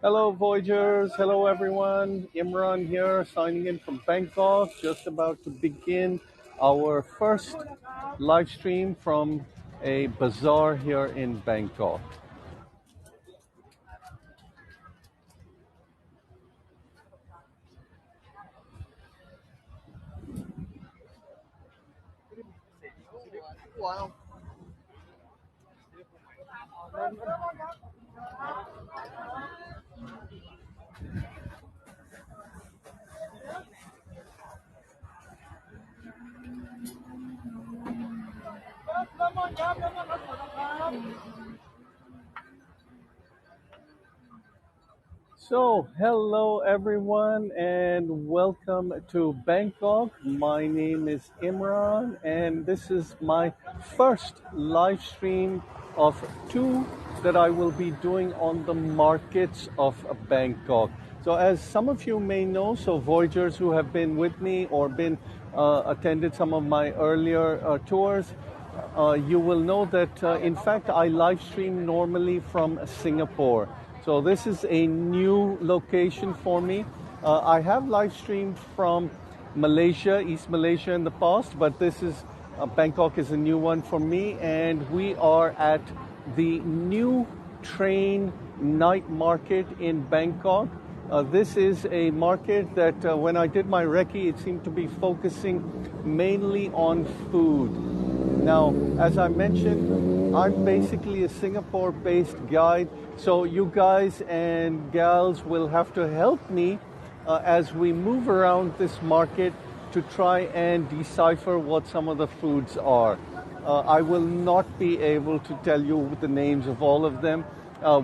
Hello, Voyagers. Hello, everyone. Imran here, signing in from Bangkok. Just about to begin our first live stream from a bazaar here in Bangkok. So, hello, everyone, and welcome to Bangkok. My name is Imran, and this is my first live stream of two that I will be doing on the markets of Bangkok. So, as some of you may know, so Voyagers who have been with me or been attended some of my earlier tours, you will know that in fact I live stream normally from Singapore. So this is a new location for me. I have live streamed from Malaysia, East Malaysia in the past, but this is Bangkok is a new one for me, and we are at the new train night market in Bangkok. This is a market that when I did my recce, it seemed to be focusing mainly on food. Now, as I mentioned, I'm basically a Singapore-based guide, so you guys and gals will have to help me as we move around this market to try and decipher what some of the foods are. I will not be able to tell you the names of all of them.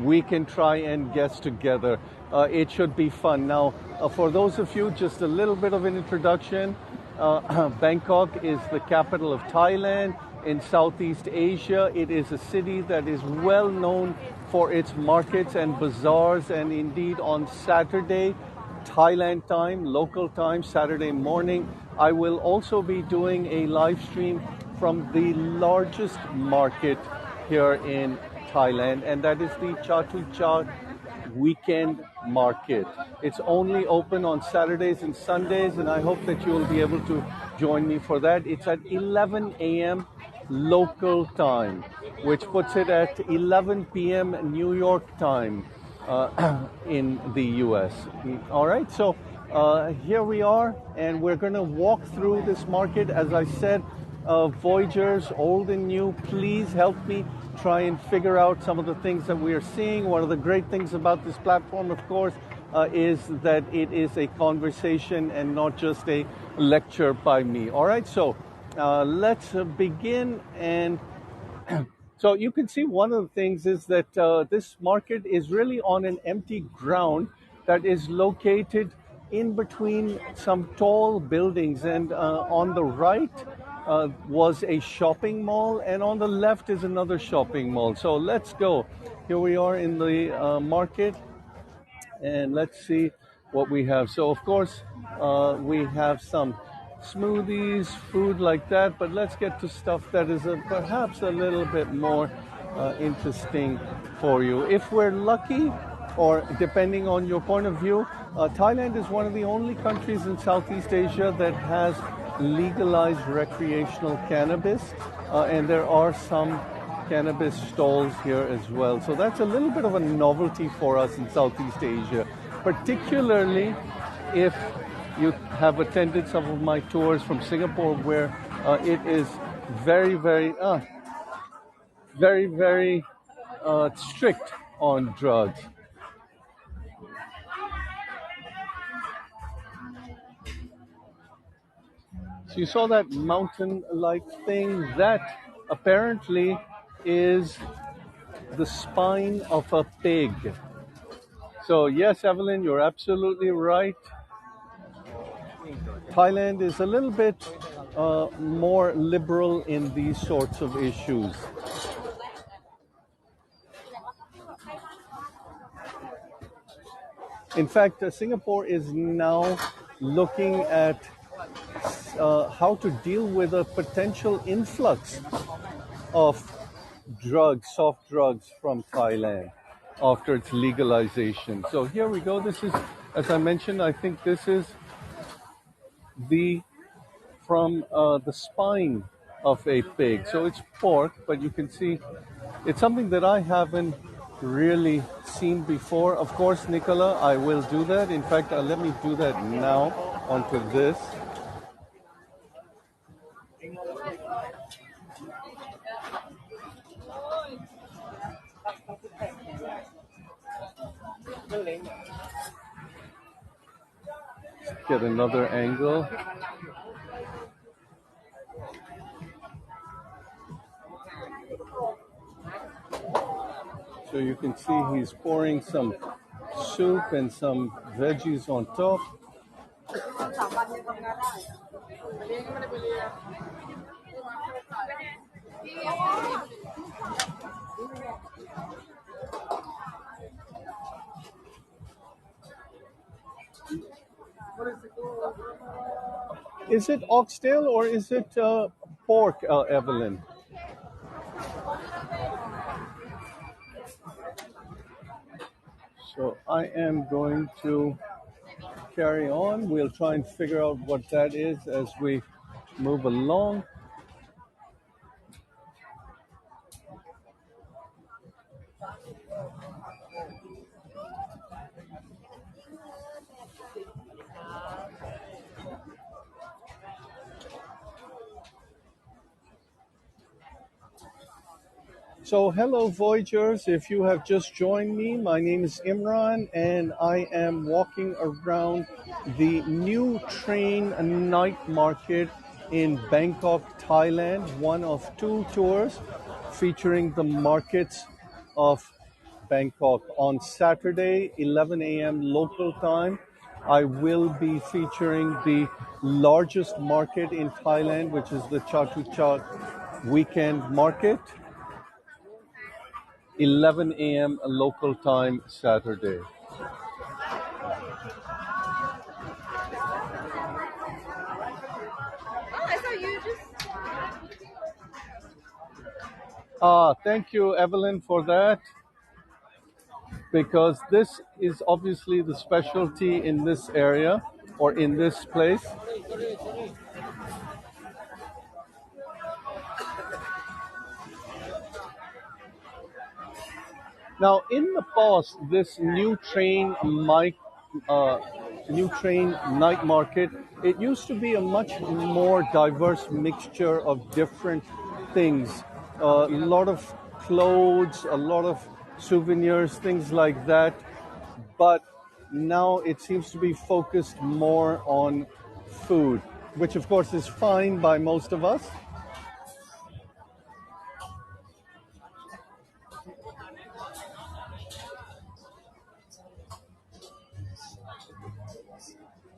We can try and guess together. It should be fun. Now, for those of you, just a little bit of an introduction. Bangkok is the capital of Thailand in Southeast Asia. It is a city that is well known for its markets and bazaars, and indeed on Saturday, Thailand time, local time, Saturday morning, I will also be doing a live stream from the largest market here in Thailand, and that is the Chatuchak weekend market. It's only open on Saturdays and Sundays, and I hope that you will be able to join me for that. It's at 11 a.m. local time, which puts it at 11 p.m. New York time in the US. All right, so here we are, and we're going to walk through this market. As I said, Voyagers, old and new, please help me try and figure out some of the things that we are seeing. One of the great things about this platform, of course, is that it is a conversation and not just a lecture by me. All right, so let's begin. And so you can see one of the things is that this market is really on an empty ground that is located in between some tall buildings, and on the right was a shopping mall, and on the left is another shopping mall. So let's go. Here we are in the market, and let's see what we have. So of course we have some smoothies, food like that, but let's get to stuff that is perhaps a little bit more interesting for you. If we're lucky, or depending on your point of view, Thailand is one of the only countries in Southeast Asia that has legalized recreational cannabis, and there are some cannabis stalls here as well. So that's a little bit of a novelty for us in Southeast Asia, particularly if you have attended some of my tours from Singapore, where it is very, very strict on drugs. So you saw that mountain-like thing? That apparently is the spine of a pig. So yes, Evelyn, you're absolutely right. Thailand is a little bit more liberal in these sorts of issues. In fact, Singapore is now looking at how to deal with a potential influx of drugs, soft drugs from Thailand. after its legalization. So here we go. This is, as I mentioned, I think this is the from the spine of a pig. So it's pork, but you can see it's something that I haven't really seen before. Of course, Nicola, I will do that. In fact, let me do that now onto this. Get another angle. So you can see he's pouring some soup and some veggies on top. Is it oxtail or is it pork, Evelyn? So I am going to carry on. We'll try and figure out what that is as we move along. So, hello, Voyagers. If you have just joined me, my name is Imran, and I am walking around the new train night market in Bangkok, Thailand, one of two tours featuring the markets of Bangkok. On Saturday, 11 a.m. local time, I will be featuring the largest market in Thailand, which is the Chatuchak Weekend Market. 11 a.m. local time Saturday. Thank you, Evelyn, for that, because this is obviously the specialty in this area or in this place. Now, in the past, this new train night market, it used to be a much more diverse mixture of different things. A lot of clothes, a lot of souvenirs, things like that. But now it seems to be focused more on food, which of course is fine by most of us.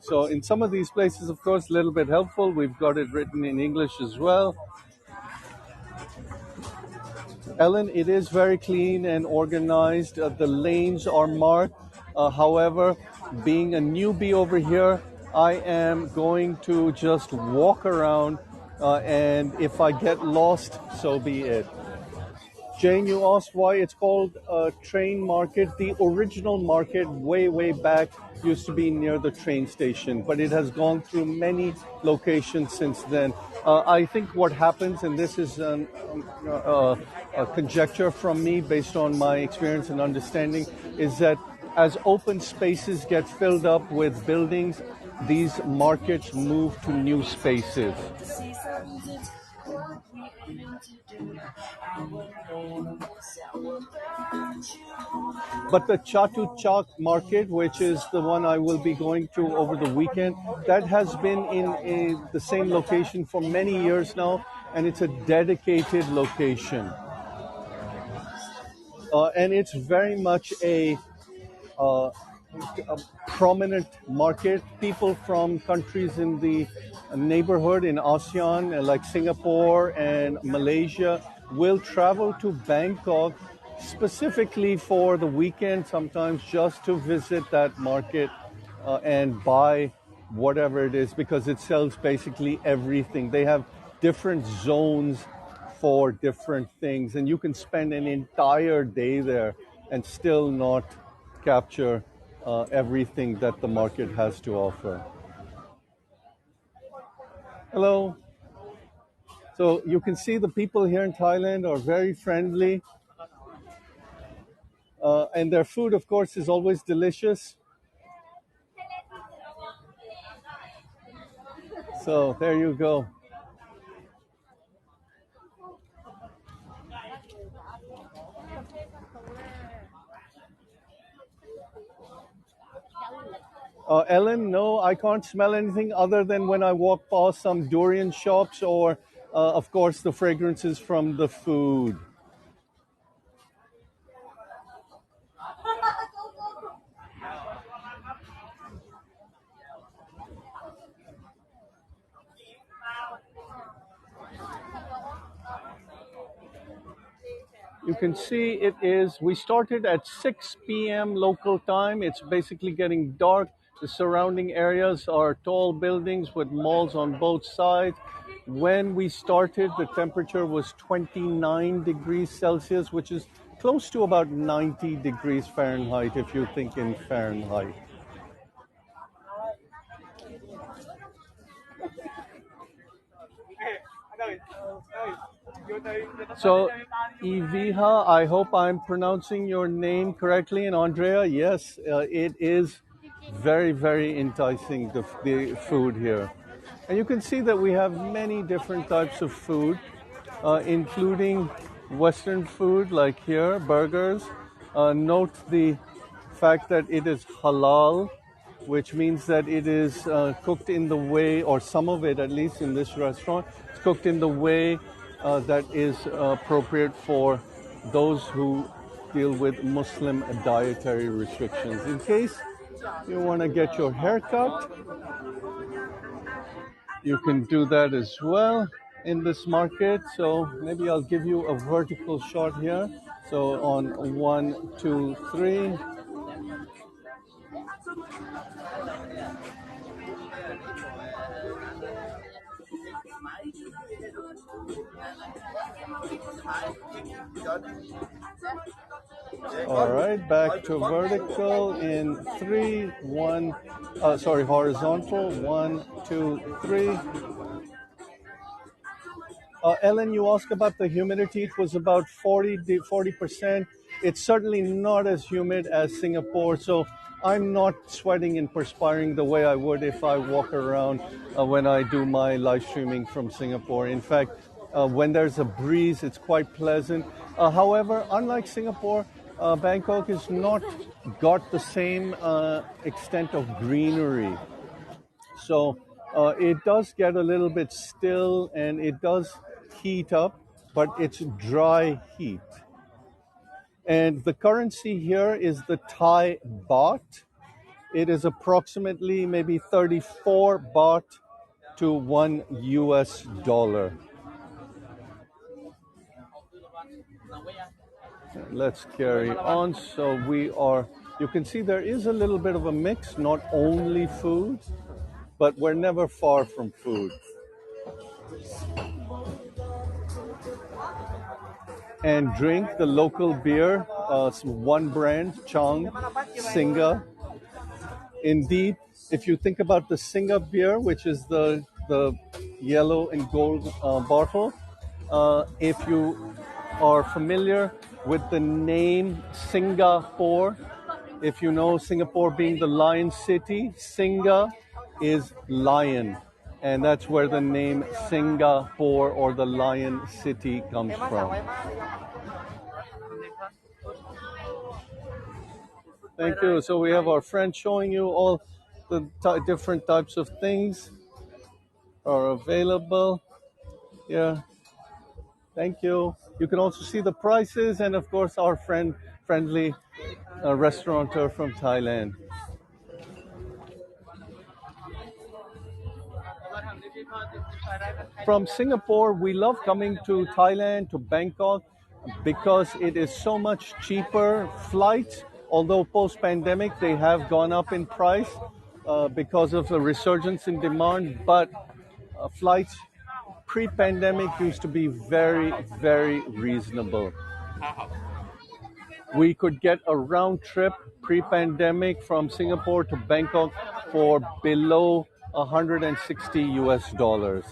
So in some of these places, of course, a little bit helpful. We've got it written in English as well. Ellen, it is very clean and organized. The lanes are marked. However, being a newbie over here, I am going to just walk around, and if I get lost, so be it. Jane, you asked why it's called Train Market. The original market, way back, used to be near the train station, but it has gone through many locations since then. I think what happens, and this is a conjecture from me based on my experience and understanding, is that as open spaces get filled up with buildings, these markets move to new spaces. But the Chatuchak market, which is the one I will be going to over the weekend, that has been in the same location for many years now, and it's a dedicated location. And it's very much a prominent market. People from countries in the neighborhood in ASEAN, like Singapore and Malaysia, will travel to Bangkok specifically for the weekend, sometimes just to visit that market and buy whatever it is, because it sells basically everything. They have different zones for different things, and you can spend an entire day there and still not capture everything that the market has to offer. Hello. So you can see the people here in Thailand are very friendly, and their food, of course, is always delicious. So there you go. Ellen, no, I can't smell anything other than when I walk past some durian shops or, of course, the fragrances from the food. You can see we started at 6 p.m. local time. It's basically getting dark. The surrounding areas are tall buildings with malls on both sides. When we started, the temperature was 29 degrees Celsius, which is close to about 90 degrees Fahrenheit if you think in Fahrenheit. So, Iviha, I hope I'm pronouncing your name correctly. And Andrea, yes, it is very, very enticing, the food here. And you can see that we have many different types of food, including Western food like here, burgers. Note the fact that it is halal, which means that it is cooked in the way, or some of it at least in this restaurant, it's cooked in the way that is appropriate for those who deal with Muslim dietary restrictions. In case you want to get your hair cut, you can do that as well in this market. So maybe I'll give you a vertical shot here. So on 1, 2, 3. All right, back to vertical in 3, 1, horizontal, 1, 2, 3. Ellen, you asked about the humidity. It was about 40%. It's certainly not as humid as Singapore, so I'm not sweating and perspiring the way I would if I walk around when I do my live streaming from Singapore. In fact, when there's a breeze, it's quite pleasant. However, unlike Singapore, Bangkok has not got the same extent of greenery. So it does get a little bit still and it does heat up, but it's dry heat. And the currency here is the Thai baht. It is approximately maybe 34 baht to $1. Let's carry on. So you can see there is a little bit of a mix, not only food, but we're never far from food. And drink the local beer, one brand, Chang, Singa. Indeed, if you think about the Singa beer, which is the yellow and gold bottle, if you are familiar with the name Singapore, if you know Singapore being the Lion City, Singa is lion. And that's where the name Singapore or the Lion City comes from. Thank you. So we have our friend showing you all the different types of things are available. Yeah. Thank you. You can also see the prices and, of course, our friendly restaurateur from Thailand. From Singapore, we love coming to Thailand, to Bangkok, because it is so much cheaper. Flights, although post-pandemic, they have gone up in price because of the resurgence in demand, but flights pre-pandemic used to be very, very reasonable. we could get a round trip pre-pandemic from Singapore to Bangkok for below 160 US dollars.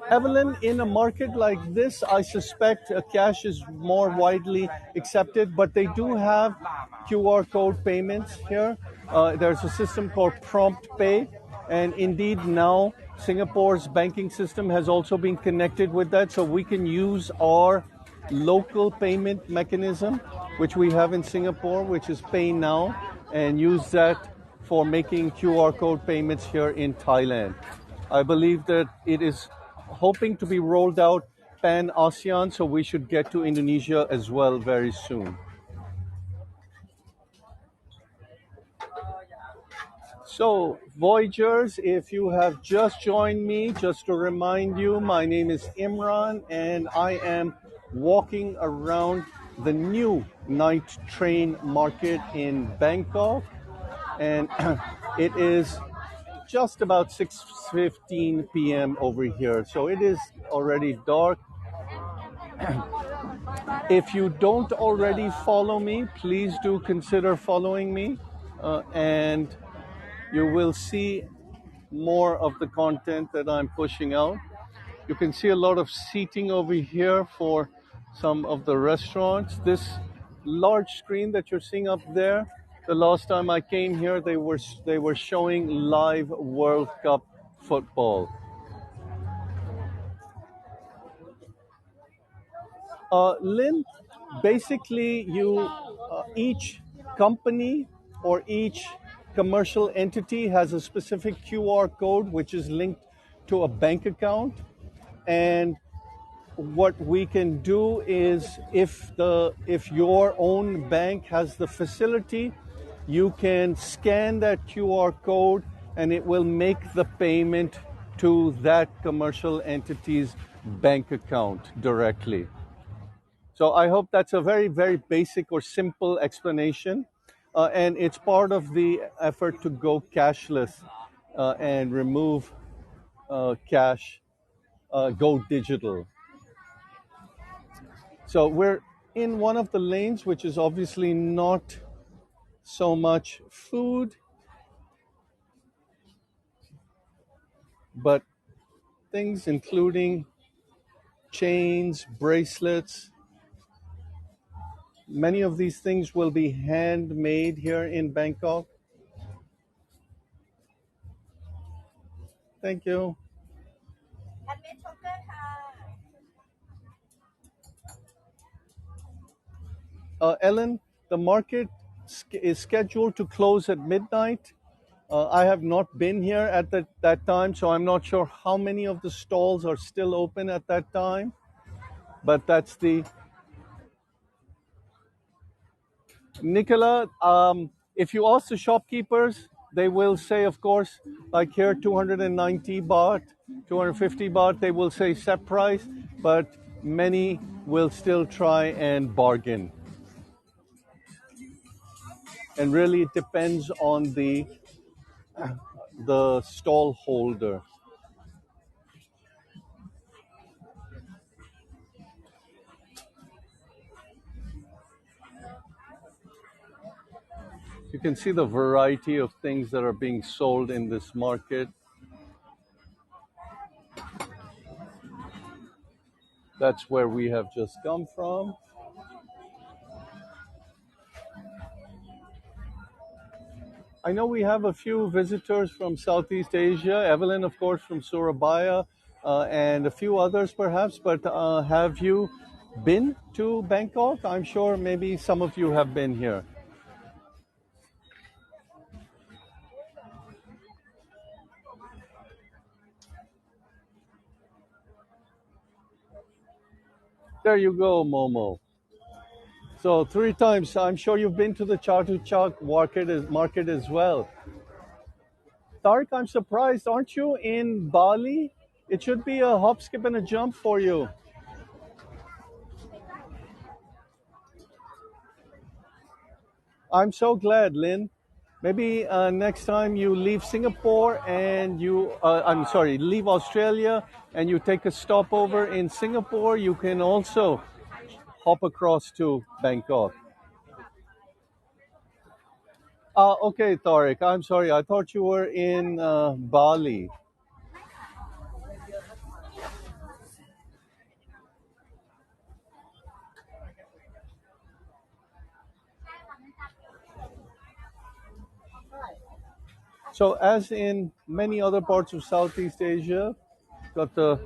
Evelyn, in a market like this, I suspect cash is more widely accepted, but they do have QR code payments here. There's a system called Prompt Pay, and indeed now Singapore's banking system has also been connected with that, so we can use our local payment mechanism, which we have in Singapore, which is Pay Now, and use that for making QR code payments here in Thailand. I believe that it is hoping to be rolled out pan ASEAN, so we should get to Indonesia as well very soon. So, Voyagers, if you have just joined me, just to remind you, my name is Imran and I am walking around the new night train market in Bangkok. And it is just about 6:15 p.m. over here. So it is already dark. If you don't already follow me, please do consider following me. And you will see more of the content that I'm pushing out. You can see a lot of seating over here for some of the restaurants. This large screen that you're seeing up there, the last time I came here, they were showing live World Cup football. Lynn, basically, each company or each commercial entity has a specific QR code which is linked to a bank account, and what we can do is if your own bank has the facility, you can scan that QR code and it will make the payment to that commercial entity's bank account directly. So I hope that's a very, very basic or simple explanation. And it's part of the effort to go cashless and remove cash, go digital. So we're in one of the lanes, which is obviously not so much food, but things including chains, bracelets. Many of these things will be handmade here in Bangkok. Thank you. Ellen, the market is scheduled to close at midnight. I have not been here at that time, so I'm not sure how many of the stalls are still open at that time. But that's the Nicola. If you ask the shopkeepers, they will say, of course, like here, 290 baht, 250 baht. They will say set price, but many will still try and bargain. And really, it depends on the stall holder. You can see the variety of things that are being sold in this market. That's where we have just come from. I know we have a few visitors from Southeast Asia, Evelyn, of course, from Surabaya, and a few others perhaps, but have you been to Bangkok? I'm sure maybe some of you have been here. There you go, Momo. So 3 times, I'm sure you've been to the Chatuchak market as well. Tarek, I'm surprised, aren't you in Bali? It should be a hop, skip, and a jump for you. I'm so glad, Lynn. Maybe next time you leave Singapore and I'm sorry, leave Australia and you take a stopover in Singapore, you can also hop across to Bangkok. Okay, Tariq, I'm sorry. I thought you were in Bali. So, as in many other parts of Southeast Asia, got the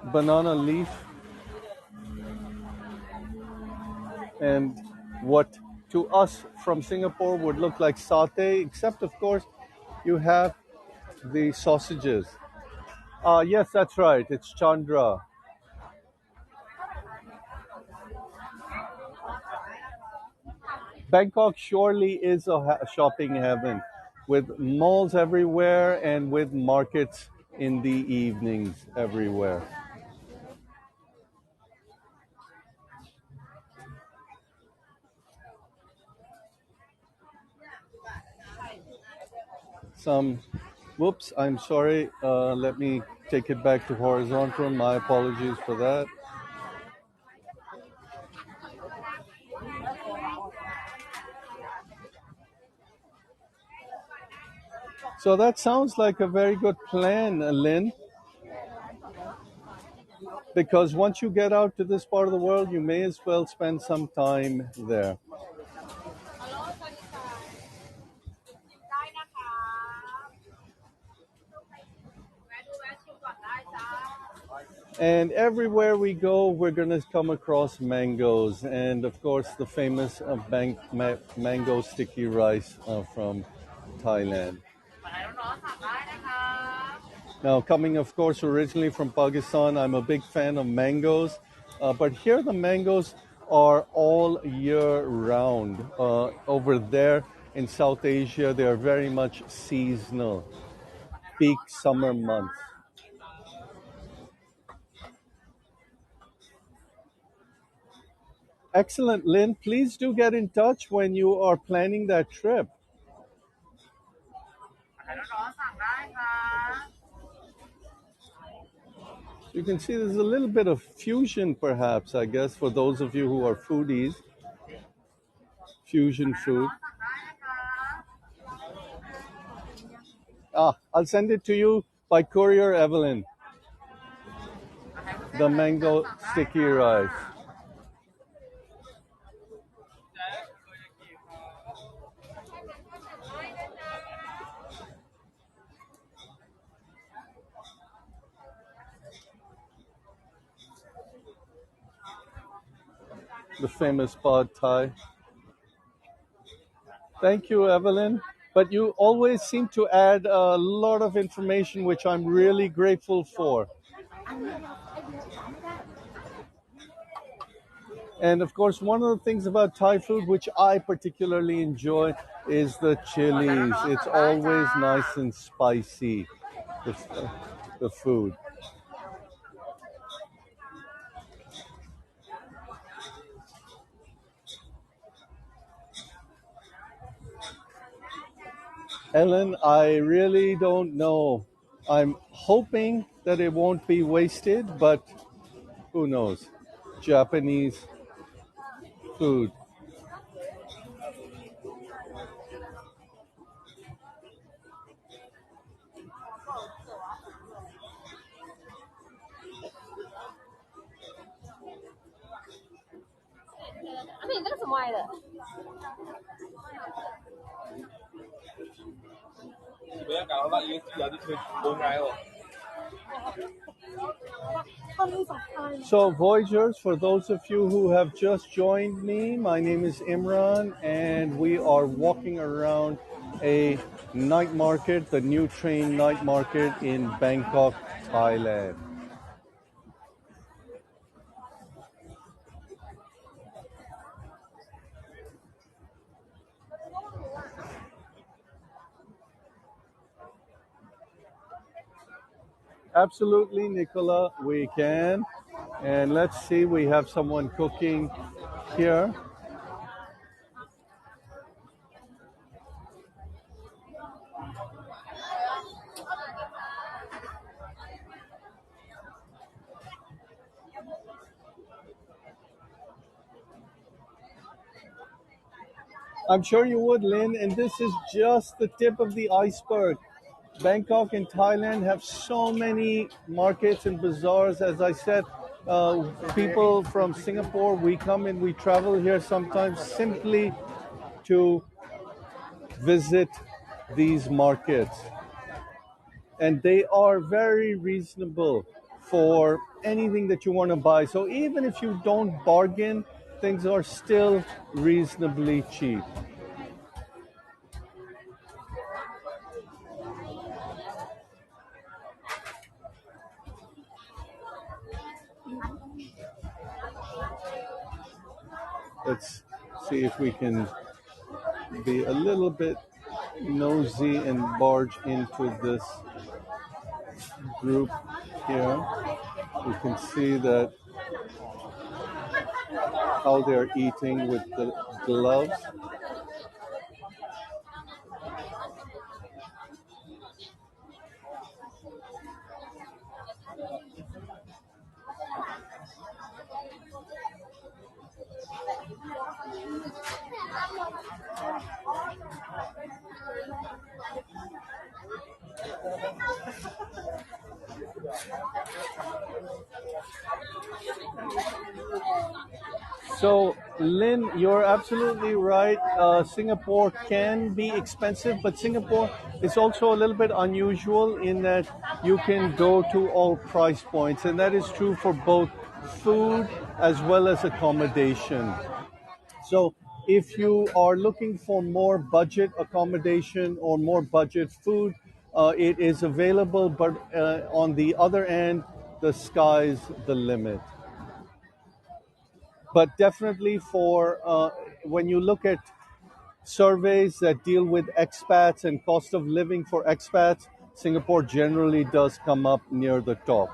banana leaf and what to us from Singapore would look like satay, except, of course, you have the sausages. Yes, that's right. It's Chandra. Bangkok surely is a shopping heaven with malls everywhere and with markets in the evenings everywhere. Some, whoops, I'm sorry. Let me take it back to horizontal. My apologies for that. So that sounds like a very good plan, Lynn, because once you get out to this part of the world, you may as well spend some time there. And everywhere we go, we're going to come across mangoes. And of course, the famous mango sticky rice from Thailand. Now, coming, of course, originally from Pakistan, I'm a big fan of mangoes. But here, the mangoes are all year round. Over there in South Asia, they are very much seasonal, peak summer months. Excellent, Lynn. Please do get in touch when you are planning that trip. You can see there's a little bit of fusion, perhaps, I guess, for those of you who are foodies. Fusion food. I'll send it to you by courier, Evelyn. The mango sticky rice. The famous pad thai. Thank you, Evelyn. But you always seem to add a lot of information, which I'm really grateful for. And of course, one of the things about Thai food, which I particularly enjoy, is the chilies. It's always nice and spicy, the, the food. Ellen, I really don't know. I'm hoping that it won't be wasted, but who knows? Japanese food. So, Voyagers, for those of you who have just joined me, my name is Imran, and we are walking around a night market, the new train night market in Bangkok, Thailand. Absolutely, Nicola, we can. And let's see, we have someone cooking here. I'm sure you would, Lynn. And this is just the tip of the iceberg. Bangkok and Thailand have so many markets and bazaars. As I said, people from Singapore, we come and we travel here sometimes simply to visit these markets. And they are very reasonable for anything that you want to buy. So even if you don't bargain, things are still reasonably cheap. Let's see if we can be a little bit nosy and barge into this group here. You can see that how they're eating with the gloves. So, Lynn, you're absolutely right. Singapore can be expensive, but Singapore is also a little bit unusual in that you can go to all price points, and that is true for both food as well as accommodation. So, if you are looking for more budget accommodation or more budget food, it is available, but on the other end, the sky's the limit. But definitely for when you look at surveys that deal with expats and cost of living for expats, Singapore generally does come up near the top.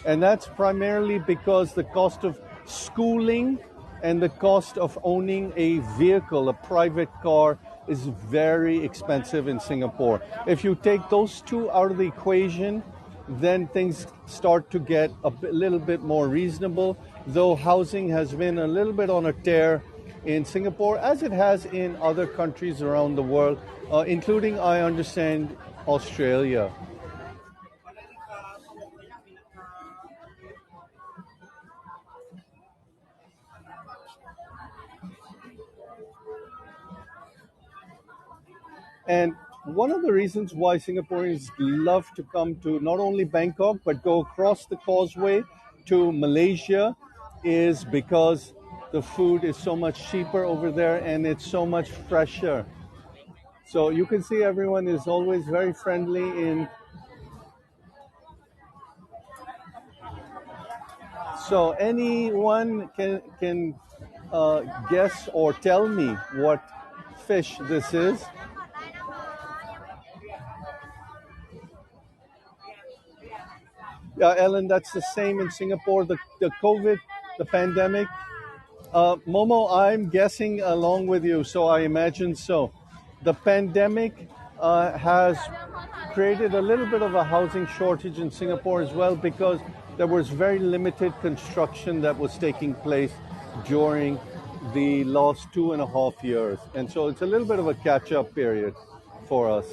And that's primarily because the cost of schooling and the cost of owning a vehicle, a private car, is very expensive in Singapore. If you take those two out of the equation, then things start to get little bit more reasonable, though housing has been a little bit on a tear in Singapore, as it has in other countries around the world, including, I understand, Australia. And one of the reasons why Singaporeans love to come to not only Bangkok but go across the causeway to Malaysia is because the food is so much cheaper over there and it's so much fresher. So you can see everyone is always very friendly in. So anyone can guess or tell me what fish this is? Yeah, Ellen, that's the same in Singapore. The COVID, the pandemic. Momo, I'm guessing along with you, so I imagine so. The pandemic has created a little bit of a housing shortage in Singapore as well because there was very limited construction that was taking place during the last 2.5 years. And so it's a little bit of a catch up period for us.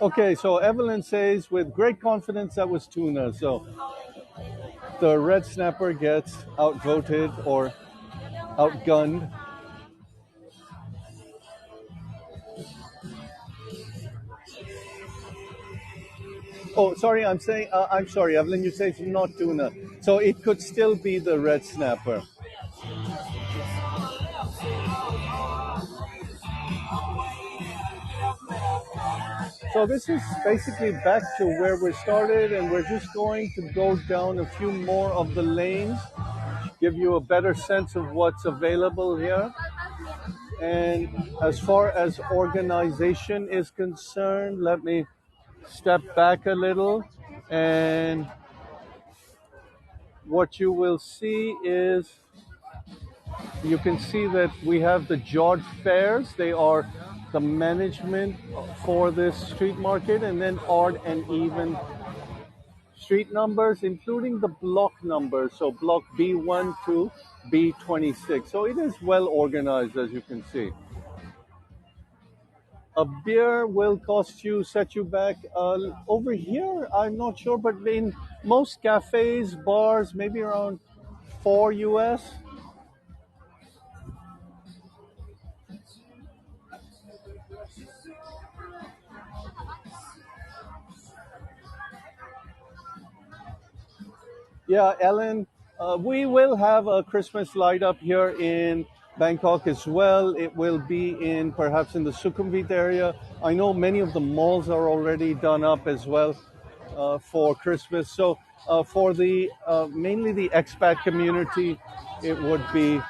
Okay, so Evelyn says with great confidence that was tuna. So the red snapper gets outvoted or outgunned. Oh, sorry, I'm sorry, Evelyn, you say it's not tuna. So it could still be the red snapper. So this is basically back to where we started, and we're just going to go down a few more of the lanes, give you a better sense of what's available here. And as far as organization is concerned, let me step back a little, and what you will see is you can see that we have the George Fairs. They are the management for this street market, and then Odd and Even street numbers, including the block numbers. So block B1 to B26. So it is well organized, as you can see. A beer will cost you, set you back over here. I'm not sure, but in most cafes, bars, maybe around 4 US. Yeah, Ellen, we will have a Christmas light up here in Bangkok as well. It will be in perhaps in the Sukhumvit area. I know many of the malls are already done up as well for Christmas. So for the mainly the expat community, it would be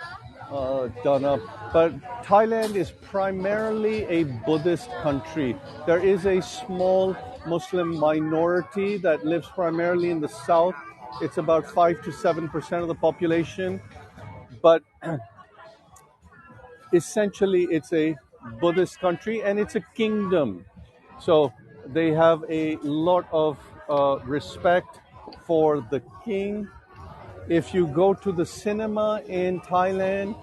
done up. But Thailand is primarily a Buddhist country. There is a small Muslim minority that lives primarily in the south. It's about 5 to 7% of the population, but essentially it's a Buddhist country and it's a kingdom. So they have a lot of respect for the king. If you go to the cinema in Thailand,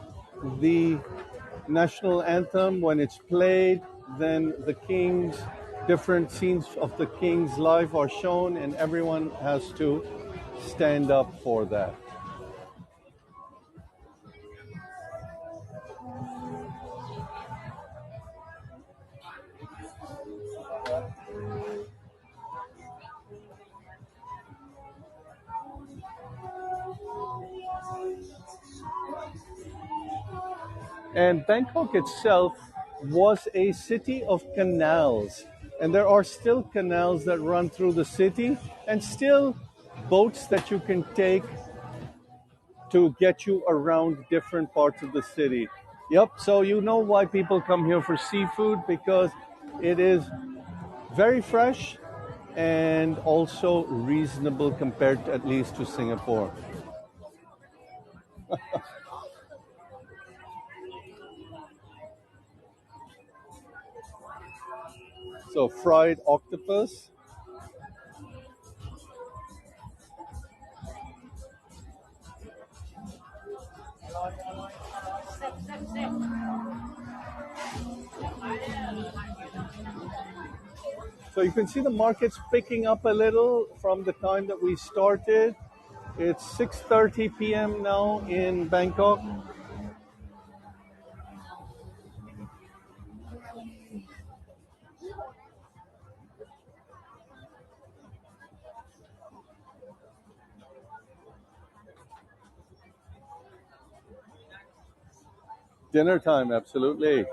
the national anthem, when it's played, then the king's different scenes of the king's life are shown, and everyone has to stand up for that. And Bangkok itself was a city of canals. And there are still canals that run through the city and still boats that you can take to get you around different parts of the city. Yep, so you know why people come here for seafood, because it is very fresh and also reasonable compared to, at least to Singapore. So fried octopus. So you can see the market's picking up a little from the time that we started. It's 6:30 p.m. now in Bangkok. Dinner time, absolutely.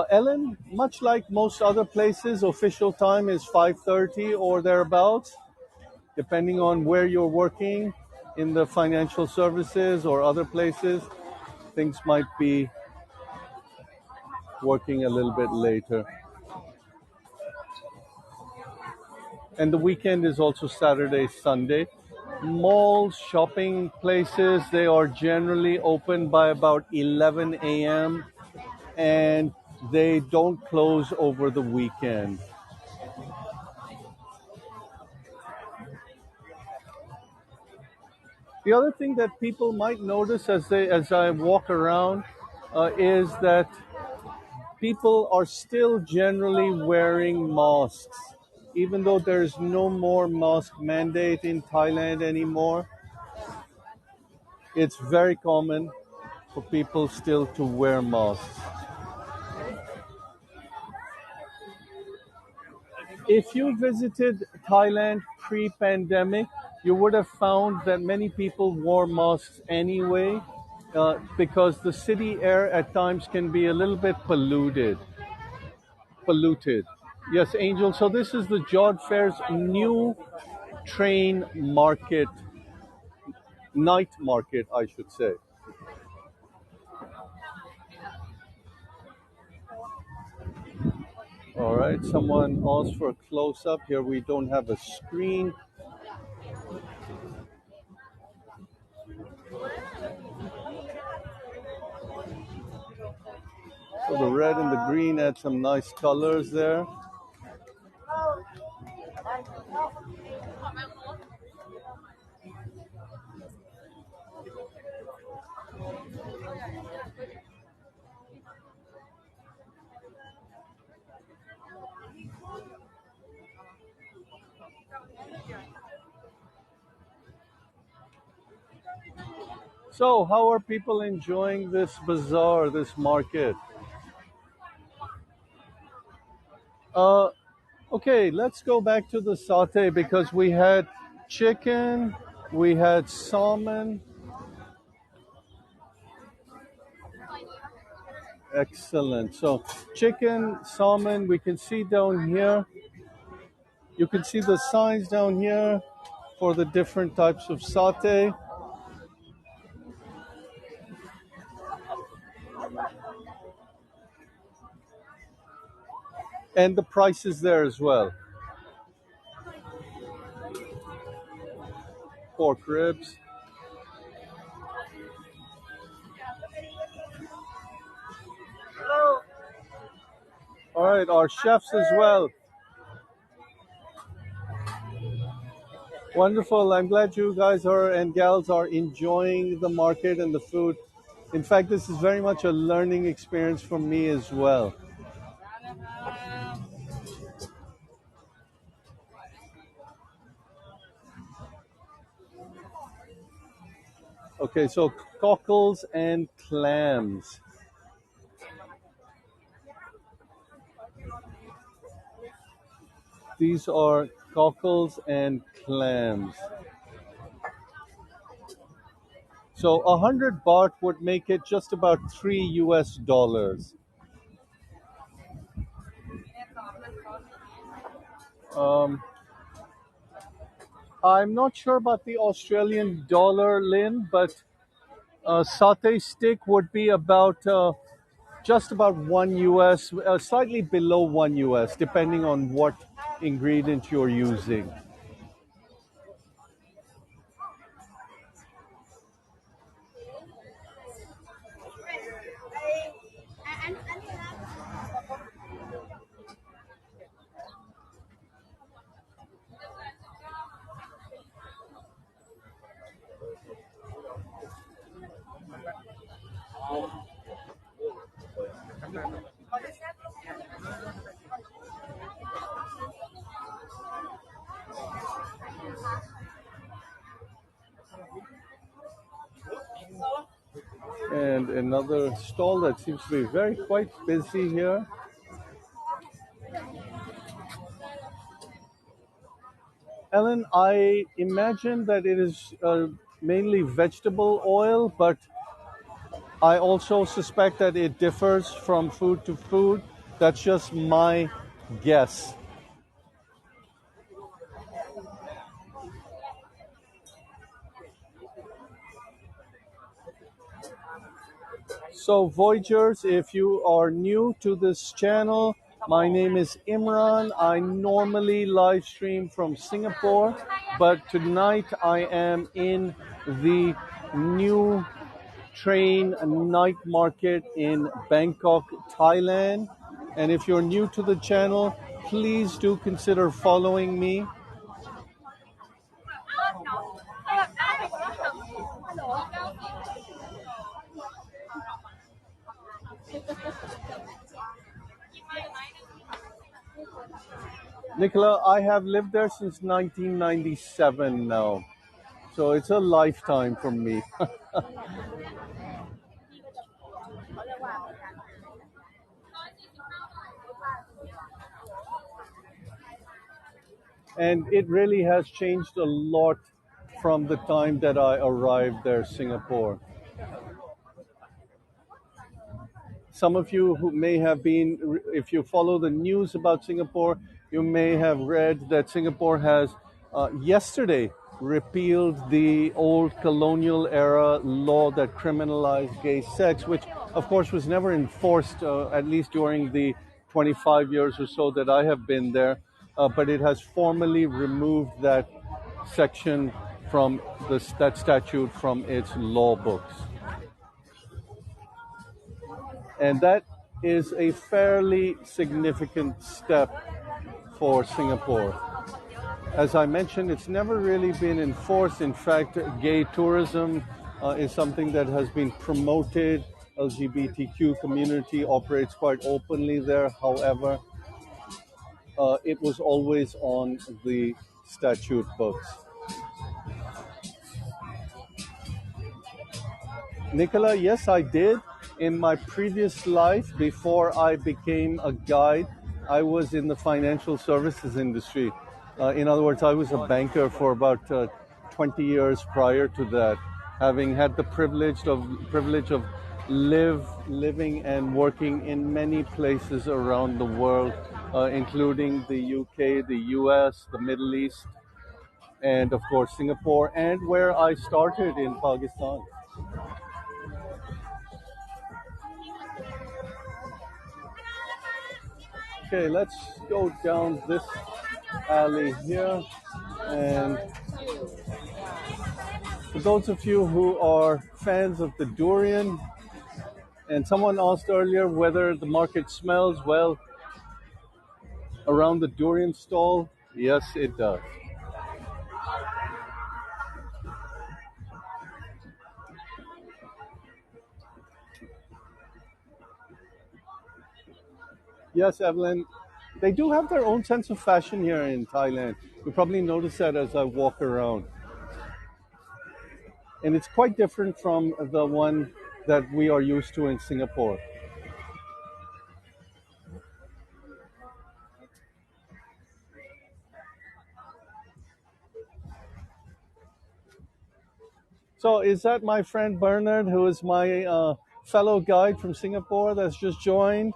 Ellen, much like most other places, official time is 5:30 or thereabouts, depending on where you're working in the financial services or other places. Things might be working a little bit later. And the weekend is also Saturday, Sunday. Malls, shopping places, they are generally open by about 11 a.m. and they don't close over the weekend. The other thing that people might notice as I walk around is that people are still generally wearing masks, even though there's no more mask mandate in Thailand anymore. It's very common for people still to wear masks. If you visited Thailand pre-pandemic, you would have found that many people wore masks anyway, because the city air at times can be a little bit polluted. Yes, Angel. So this is the Jod Fair's new train market, night market, I should say. All right, someone asked for a close up. Here we don't have a screen. So the red and the green add some nice colors there. So, how are people enjoying this bazaar, this market? Uh, okay, let's go back to the saute because we had chicken, we had salmon. Excellent. So, chicken, salmon, we can see down here. You can see the signs down here for the different types of saute. And the prices there as well. Pork ribs. All right, our chefs as well. Wonderful. I'm glad you guys are and gals are enjoying the market and the food. In fact, this is very much a learning experience for me as well. Okay, so cockles and clams. These are cockles and clams. So 100 baht would make it just about $3 US. Um, I'm not sure about the Australian dollar, Lynn, but a satay stick would be about just about $1 US, slightly below $1 US, depending on what ingredient you're using. And another stall that seems to be very quite busy here. Ellen, I imagine that it is mainly vegetable oil, but I also suspect that it differs from food to food. That's just my guess. So, Voyagers, if you are new to this channel, my name is Imran. I normally live stream from Singapore, but tonight I am in the new train night market in Bangkok, Thailand. And if you're new to the channel, please do consider following me. Nicola, I have lived there since 1997 now. So it's a lifetime for me. And it really has changed a lot from the time that I arrived there, Singapore. Some of you who may have been, if you follow the news about Singapore, you may have read that Singapore has yesterday repealed the old colonial era law that criminalized gay sex, which of course was never enforced, at least during the 25 years or so that I have been there. But it has formally removed that section from that statute from its law books. And that is a fairly significant step for Singapore. As I mentioned, it's never really been enforced. In fact, gay tourism is something that has been promoted. LGBTQ community operates quite openly there. However, it was always on the statute books. Nicola, yes, I did. In my previous life, before I became a guide, I was in the financial services industry. In other words, I was a banker for about 20 years prior to that, having had the privilege of living and working in many places around the world, including the UK, the US, the Middle East, and of course Singapore, and where I started in Pakistan. Okay, let's go down this alley here. And for those of you who are fans of the durian, and someone asked earlier whether the market smells, well, around the durian stall, yes, it does. Yes, Evelyn, they do have their own sense of fashion here in Thailand. You probably notice that as I walk around. And it's quite different from the one that we are used to in Singapore. So is that my friend Bernard, who is my fellow guide from Singapore that's just joined?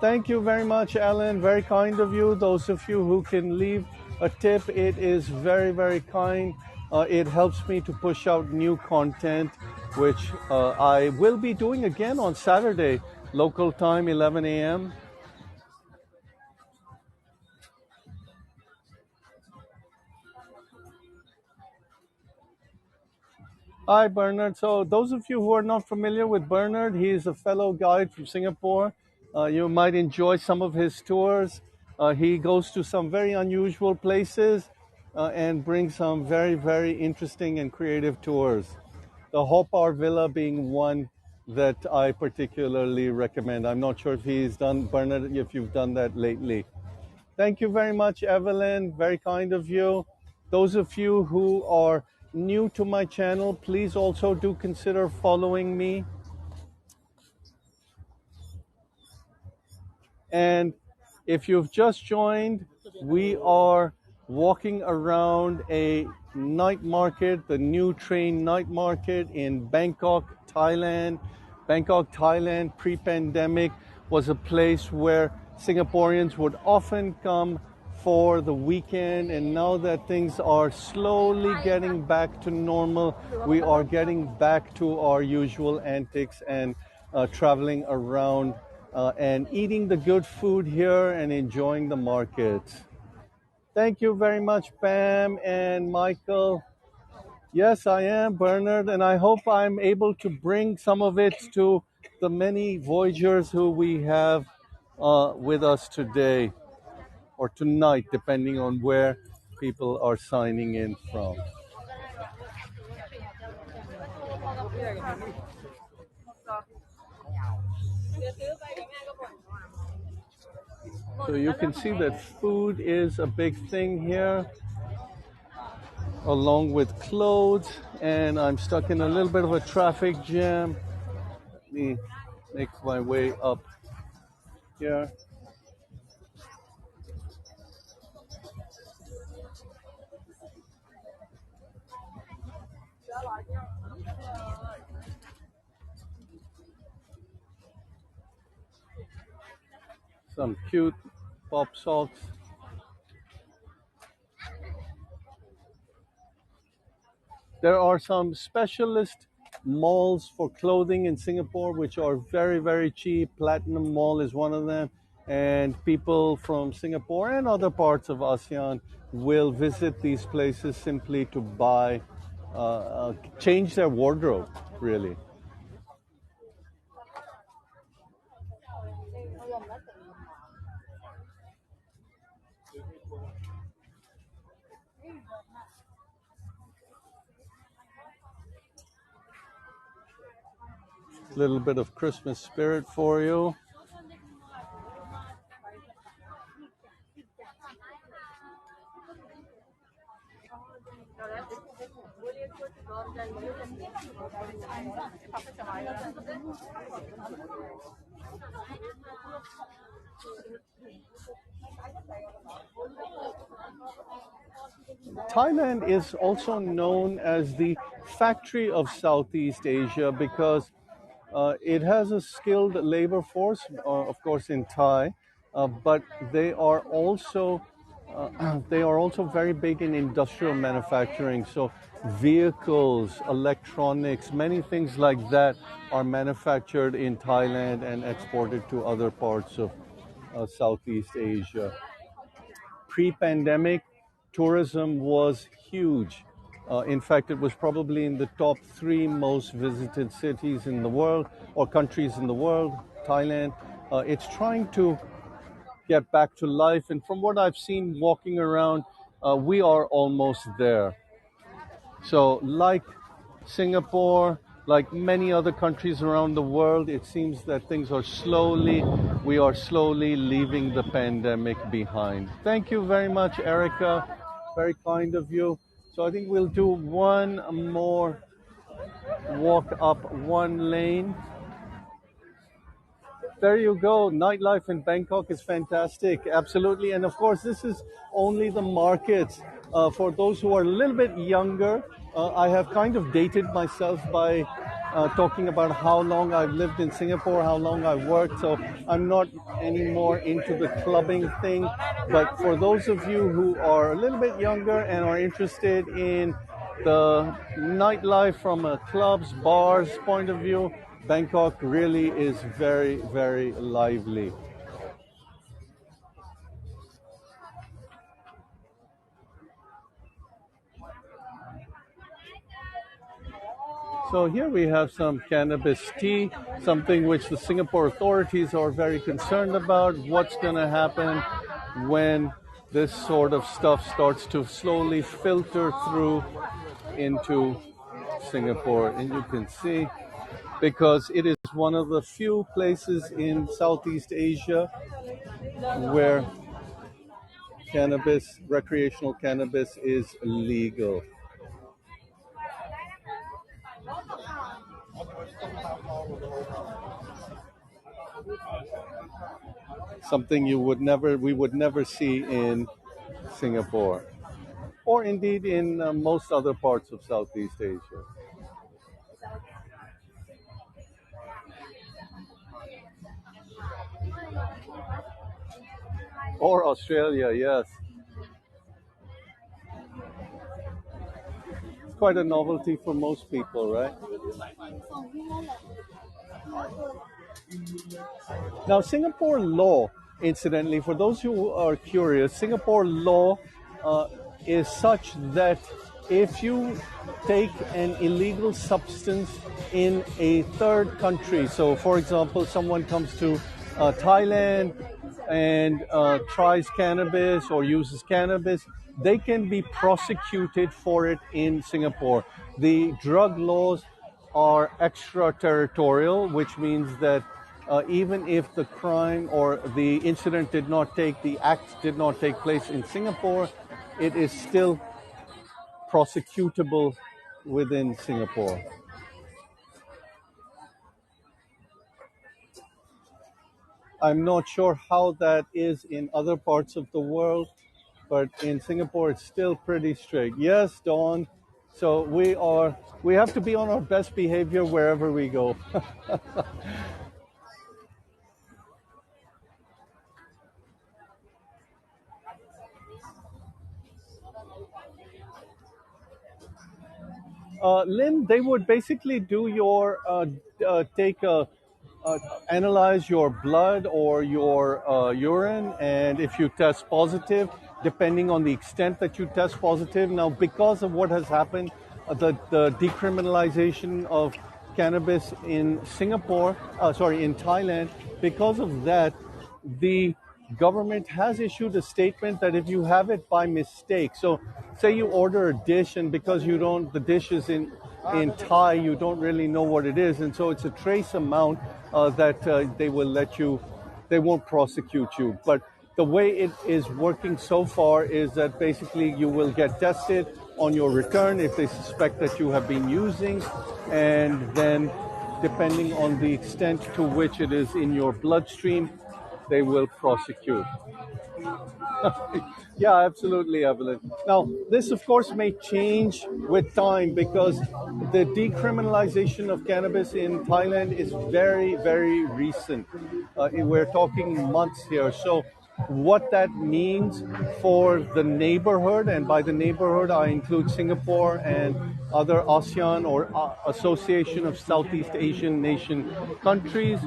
Thank you very much, Alan. Very kind of you. Those of you who can leave a tip, it is very, very kind. It helps me to push out new content, which I will be doing again on Saturday, local time, 11 a.m. Hi, Bernard. So, those of you who are not familiar with Bernard, he is a fellow guide from Singapore. You might enjoy some of his tours. He goes to some very unusual places and brings some very, very interesting and creative tours. The Hopar Villa being one that I particularly recommend. I'm not sure if he's done, Bernard, if you've done that lately. Thank you very much, Evelyn. Very kind of you. Those of you who are new to my channel, please also do consider following me. And if you've just joined, we are walking around a night market, the new train night market in Bangkok, Thailand. Bangkok, Thailand, pre-pandemic, was a place where Singaporeans would often come for the weekend, and now that things are slowly getting back to normal, we are getting back to our usual antics and traveling around and eating the good food here and enjoying the market. Thank you very much, Pam and Michael. Yes, I am, Bernard, and I hope I'm able to bring some of it to the many Voyagers who we have with us today or tonight, depending on where people are signing in from. So you can see that food is a big thing here, along with clothes, and I'm stuck in a little bit of a traffic jam. Let me make my way up here. Some cute pop socks. There are some specialist malls for clothing in Singapore, which are very, very cheap. Platinum Mall is one of them. And people from Singapore and other parts of ASEAN will visit these places simply to buy, change their wardrobe, really. Little bit of Christmas spirit for you. Thailand is also known as the factory of Southeast Asia because it has a skilled labor force, of course, in Thai, but they are also they are also very big in industrial manufacturing. So vehicles, electronics, many things like that are manufactured in Thailand and exported to other parts of Southeast Asia. Pre-pandemic, tourism was huge. In fact, it was probably in the top three most visited cities in the world or countries in the world. Thailand. It's trying to get back to life, and from what I've seen walking around, we are almost there. So, like Singapore, like many other countries around the world, it seems that we are slowly leaving the pandemic behind. Thank you very much, Erica. Very kind of you. So I think we'll do one more walk up one lane. There you go. Nightlife in Bangkok is fantastic. Absolutely. And of course, this is only the markets. For those who are a little bit younger, I have kind of dated myself by talking about how long I've lived in Singapore, how long I've worked. So I'm not anymore into the clubbing thing. But for those of you who are a little bit younger and are interested in the nightlife from a clubs, bars point of view, Bangkok really is very, very lively. So here we have some cannabis tea, something which the Singapore authorities are very concerned about. What's going to happen when this sort of stuff starts to slowly filter through into Singapore? And you can see, because it is one of the few places in Southeast Asia where cannabis, recreational cannabis, is legal. Something we would never see in Singapore, or indeed in most other parts of Southeast Asia. Or Australia, yes. It's quite a novelty for most people, right? Now, Singapore law, incidentally, for those who are curious, Singapore law uh, is such that if you take an illegal substance in a third country, so for example, someone comes to Thailand and tries cannabis or uses cannabis, they can be prosecuted for it in Singapore. The drug laws are extraterritorial, which means that even if the crime or the incident the act did not take place in Singapore, it is still prosecutable within Singapore. I'm not sure how that is in other parts of the world, but in Singapore it's still pretty strict. Yes, Dawn. So we have to be on our best behavior wherever we go. Lynn, they would basically do your take a analyze your blood or your urine, and if you test positive, depending on the extent that you test positive. Now, because of what has happened, the decriminalization of cannabis in in Thailand, because of that, the government has issued a statement that if you have it by mistake, so say you order a dish and because you don't, the dish is in Thai, you don't really know what it is, and so it's a trace amount that they will let you, they won't prosecute you. But the way it is working so far is that basically you will get tested on your return if they suspect that you have been using, and then depending on the extent to which it is in your bloodstream, they will prosecute. Yeah, absolutely, Evelyn. Now, this of course may change with time because the decriminalization of cannabis in Thailand is very, very recent. We're talking months here. So, what that means for the neighborhood, and by the neighborhood, I include Singapore and other ASEAN or Association of Southeast Asian Nation countries,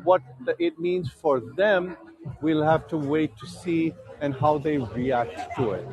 what it means for them, we'll have to wait to see and how they react to it.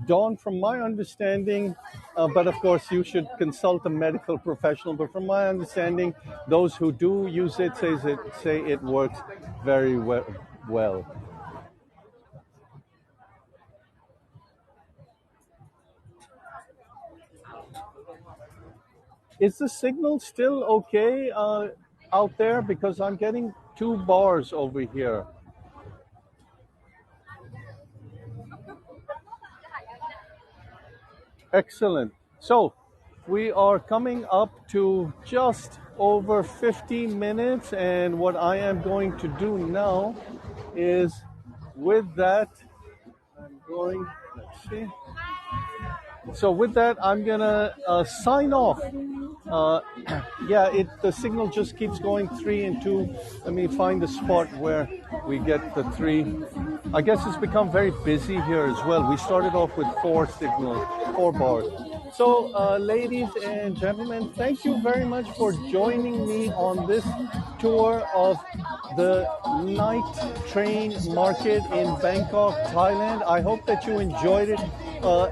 Dawn, from my understanding, but of course you should consult a medical professional, but from my understanding, those who do use it say it works very well. Is the signal still okay out there? Because I'm getting 2 bars over here. Excellent. So we are coming up to just over 50 minutes, and what I am going to do now is with that, I'm going, let's see. So with that, I'm gonna sign off. Uh, yeah, the signal just keeps going 3 and 2. Let me find a spot where we get the 3. I guess it's become very busy here as well. We started off with 4 signals, 4 bars. So, ladies and gentlemen, thank you very much for joining me on this tour of the night train market in Bangkok, Thailand. I hope that you enjoyed it.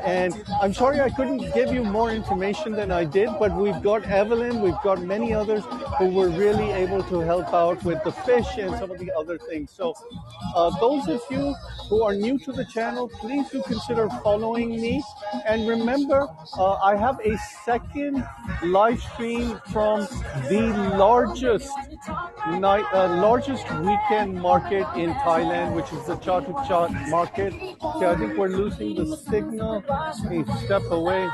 And I'm sorry I couldn't give you more information than I did, but we've got Evelyn, we've got many others who were really able to help out with the fish and some of the other things. So those of you who are new to the channel, please do consider following me. And remember, I have a second live stream from the largest weekend market in Thailand, which is the Chatuchak Chat market. Okay, I think we're losing the signal. Let me step away.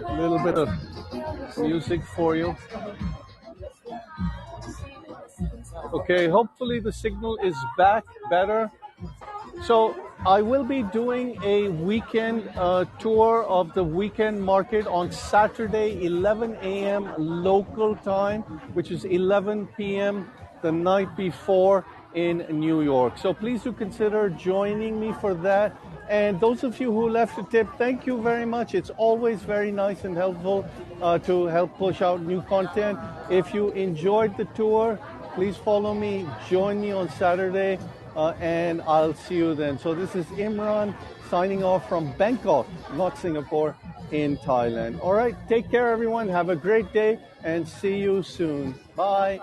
A little bit of music for you. Okay, hopefully the signal is back better. So I will be doing a weekend tour of the weekend market on Saturday, 11 a.m. local time, which is 11 p.m. the night before in New York. So please do consider joining me for that. And those of you who left a tip, thank you very much. It's always very nice and helpful to help push out new content. If you enjoyed the tour, please follow me, join me on Saturday, and I'll see you then. So this is Imran signing off from Bangkok, not Singapore, in Thailand. All right, take care, everyone. Have a great day, and see you soon. Bye.